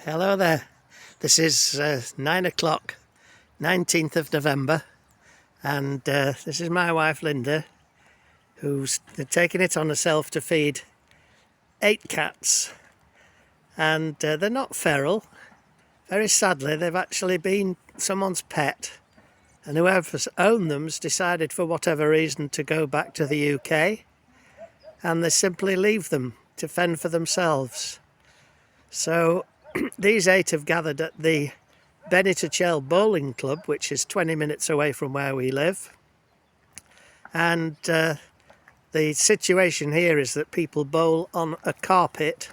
Hello there. This is 9 o'clock, 19th of November, and this is my wife Linda, who's taken it on herself to feed 8 cats, and they're not feral. Very sadly, they've actually been someone's pet, and whoever's owned them's decided for whatever reason to go back to the UK, and they simply leave them to fend for themselves. So these 8 have gathered at the Teulada-Moraira bowling club, which is 20 minutes away from where we live. And the situation here is that people bowl on a carpet,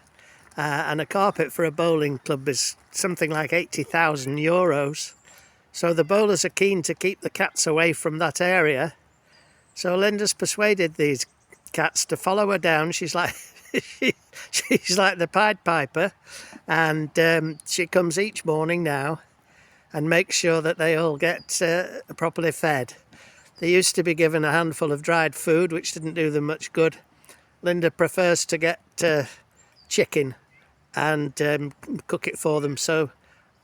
and a carpet for a bowling club is something like €80,000. So the bowlers are keen to keep the cats away from that area. So Linda's persuaded these cats to follow her down. She's like she's like the Pied Piper, and she comes each morning now and makes sure that they all get properly fed. They used to be given a handful of dried food, which didn't do them much good. Linda prefers to get chicken and cook it for them. So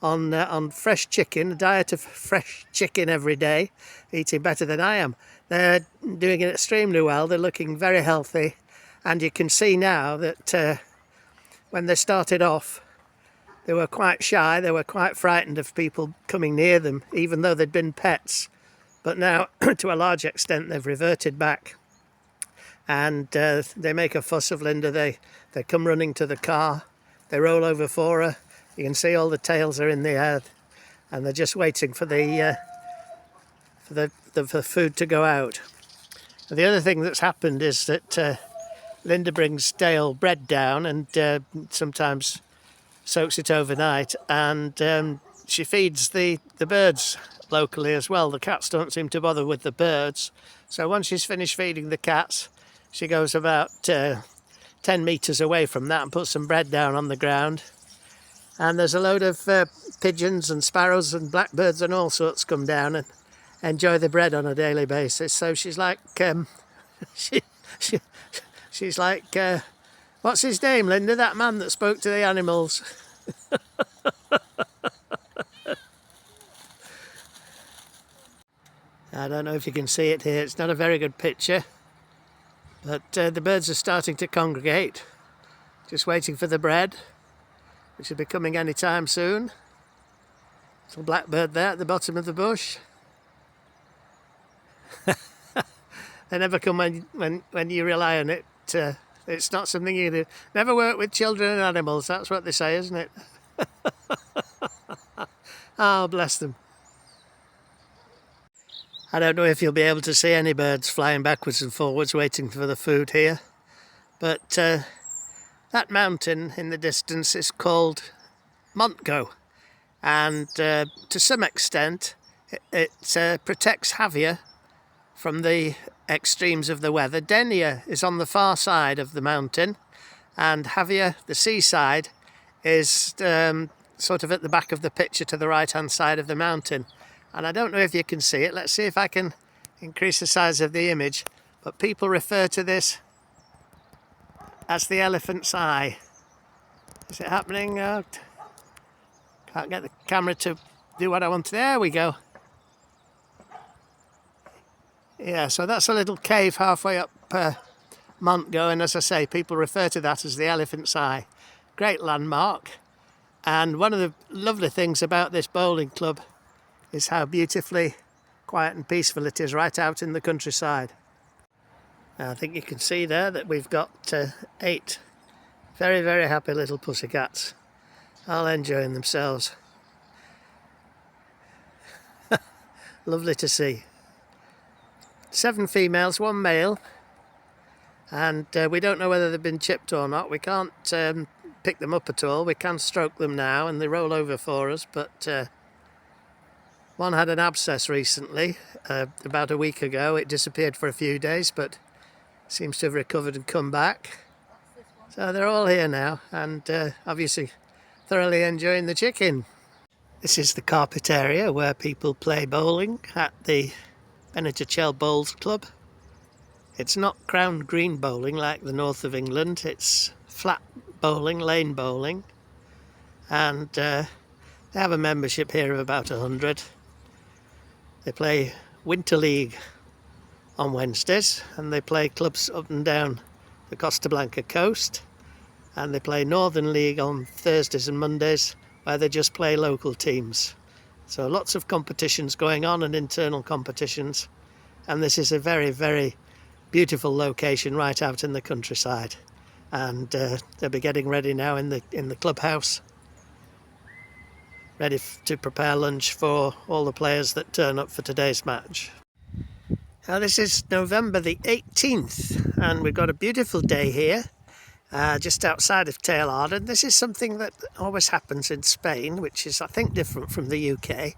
on fresh chicken, a diet of fresh chicken every day, eating better than I am. They're doing it extremely well. They're looking very healthy. And you can see now that when they started off, they were quite shy. They were quite frightened of people coming near them, even though they'd been pets. But now, to a large extent, they've reverted back. And they make a fuss of Linda. They come running to the car. They roll over for her. You can see all the tails are in the air, and they're just waiting for the food to go out. And the other thing that's happened is that Linda brings stale bread down and sometimes soaks it overnight, and she feeds the birds locally as well. The cats don't seem to bother with the birds, so once she's finished feeding the cats, she goes about 10 metres away from that and puts some bread down on the ground, and there's a load of pigeons and sparrows and blackbirds and all sorts come down and enjoy the bread on a daily basis. So she's like she's like, what's his name, Linda? That man that spoke to the animals. I don't know if you can see it here. It's not a very good picture. But the birds are starting to congregate. Just waiting for the bread, which will be coming any time soon. Little blackbird there at the bottom of the bush. They never come when you rely on it. It's not something you do. Never work with children and animals. That's what they say, isn't it? Oh, bless them. I don't know if you'll be able to see any birds flying backwards and forwards waiting for the food here. But that mountain in the distance is called Montgo. And to some extent, it protects Javier from the extremes of the weather. Denia is on the far side of the mountain, and Javier, the seaside, is sort of at the back of the picture to the right hand side of the mountain. And I don't know if you can see it. Let's see if I can increase the size of the image, but people refer to this as the elephant's eye. Is it happening? Can't get the camera to do what I want. There we go. Yeah, so that's a little cave halfway up Montgo, and as I say, people refer to that as the elephant's eye. Great landmark, and one of the lovely things about this bowling club is how beautifully quiet and peaceful it is right out in the countryside. Now, I think you can see there that we've got 8 very, very happy little pussycats, all enjoying themselves. Lovely to see. 7 females, 1 male, and we don't know whether they've been chipped or not. We can't pick them up at all. We can stroke them now and they roll over for us, but one had an abscess recently, about a week ago. It disappeared for a few days, but seems to have recovered and come back. So they're all here now, and obviously thoroughly enjoying the chicken. This is the carpet area where people play bowling at the Teulada-Moraira Bowls Club. It's not crown green bowling like the north of England. It's flat bowling, lane bowling. and they have a membership here of about 100. They play Winter League on Wednesdays, and they play clubs up and down the Costa Blanca coast, and they play Northern League on Thursdays and Mondays, where they just play local teams. So lots of competitions going on, and internal competitions, and this is a very, very beautiful location right out in the countryside. And they'll be getting ready now in the clubhouse, ready to prepare lunch for all the players that turn up for today's match. Now this is November the 18th, and we've got a beautiful day here just outside of Teulada. And this is something that always happens in Spain, which is I think different from the UK.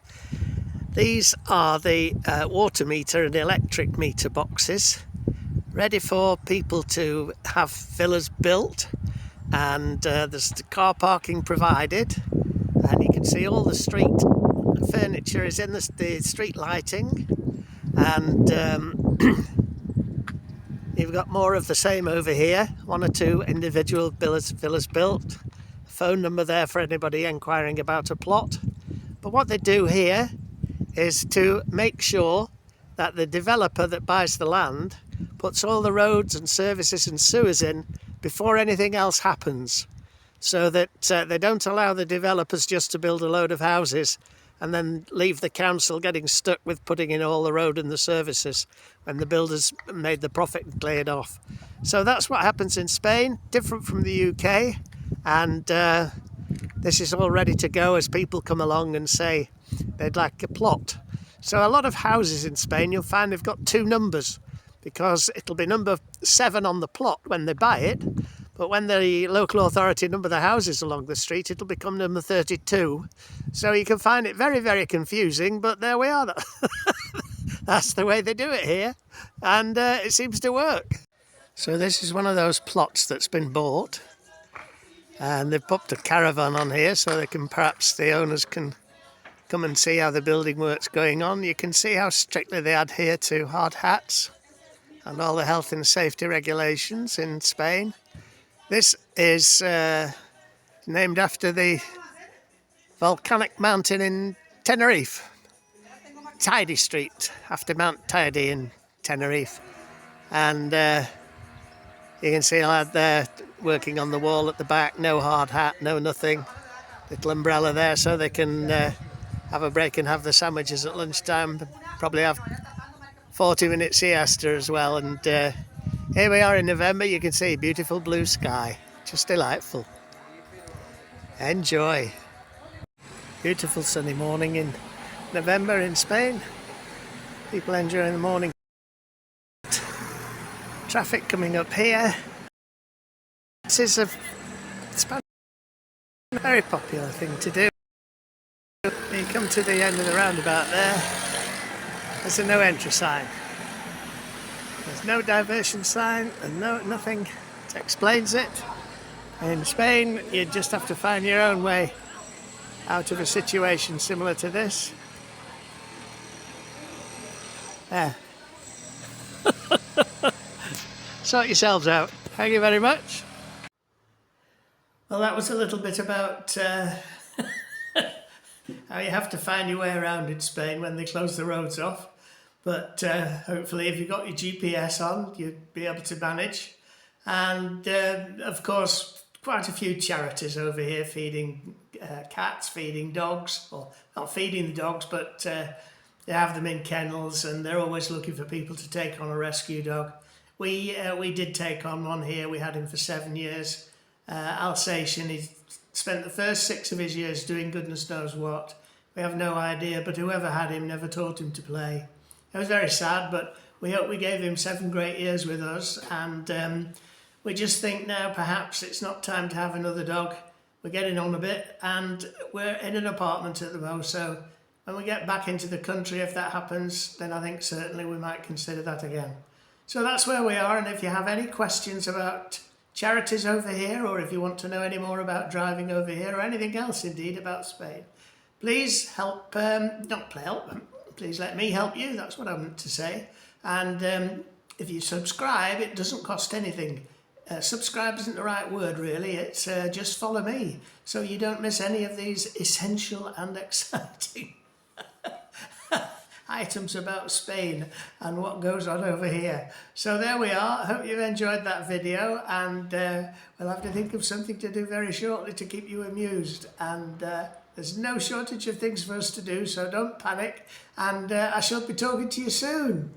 These are the water meter and electric meter boxes ready for people to have villas built, and there's the car parking provided, and you can see all the street furniture is in the street lighting, and you've got more of the same over here, 1 or 2 individual villas built. Phone number there for anybody inquiring about a plot. But what they do here is to make sure that the developer that buys the land puts all the roads and services and sewers in before anything else happens, so that they don't allow the developers just to build a load of houses and then leave the council getting stuck with putting in all the road and the services when the builders made the profit and cleared off. So that's what happens in Spain, different from the UK, and this is all ready to go as people come along and say they'd like a plot. So a lot of houses in Spain, you'll find they've got 2 numbers, because it'll be number 7 on the plot when they buy it, but when the local authority number the houses along the street, it'll become number 32. So you can find it very, very confusing, but there we are. That's the way they do it here, and it seems to work. So this is one of those plots that's been bought, and they've popped a caravan on here so they can, perhaps the owners can come and see how the building work's going on. You can see how strictly they adhere to hard hats and all the health and safety regulations in Spain. This is named after the volcanic mountain in Tenerife, Teide Street, after Mount Teide in Tenerife. And you can see a lad there working on the wall at the back, no hard hat, no nothing. Little umbrella there so they can have a break and have the sandwiches at lunchtime, probably have 40-minute siesta as well. And here we are in November. You can see beautiful blue sky, just delightful. Enjoy. Beautiful sunny morning in November in Spain. People enjoying the morning. Traffic coming up here. This is a very popular thing to do. You come to the end of the roundabout there. There's a no entry sign. There's no diversion sign and nothing that explains it. In Spain, you just have to find your own way out of a situation similar to this. There. Sort yourselves out. Thank you very much. Well, that was a little bit about how you have to find your way around in Spain when they close the roads off. But hopefully if you've got your GPS on, you'll be able to manage. And of course, quite a few charities over here feeding cats, feeding dogs, or not feeding the dogs, but they have them in kennels, and they're always looking for people to take on a rescue dog. We did take on one here. We had him for 7 years. Alsatian. He spent the first 6 of his years doing goodness knows what. We have no idea, but whoever had him never taught him to play. It was very sad, but we hope we gave him 7 great years with us, and we just think now perhaps it's not time to have another dog. We're getting on a bit, and we're in an apartment at the moment, so when we get back into the country, if that happens, then I think certainly we might consider that again. So that's where we are, and if you have any questions about charities over here, or if you want to know any more about driving over here, or anything else indeed about Spain, please help, please let me help you, that's what I meant to say. And if you subscribe, it doesn't cost anything. subscribe isn't the right word really, it's just follow me so you don't miss any of these essential and exciting items about Spain and what goes on over here. So there we are. I hope you've enjoyed that video, and we'll have to think of something to do very shortly to keep you amused, and there's no shortage of things for us to do, so don't panic, and I shall be talking to you soon.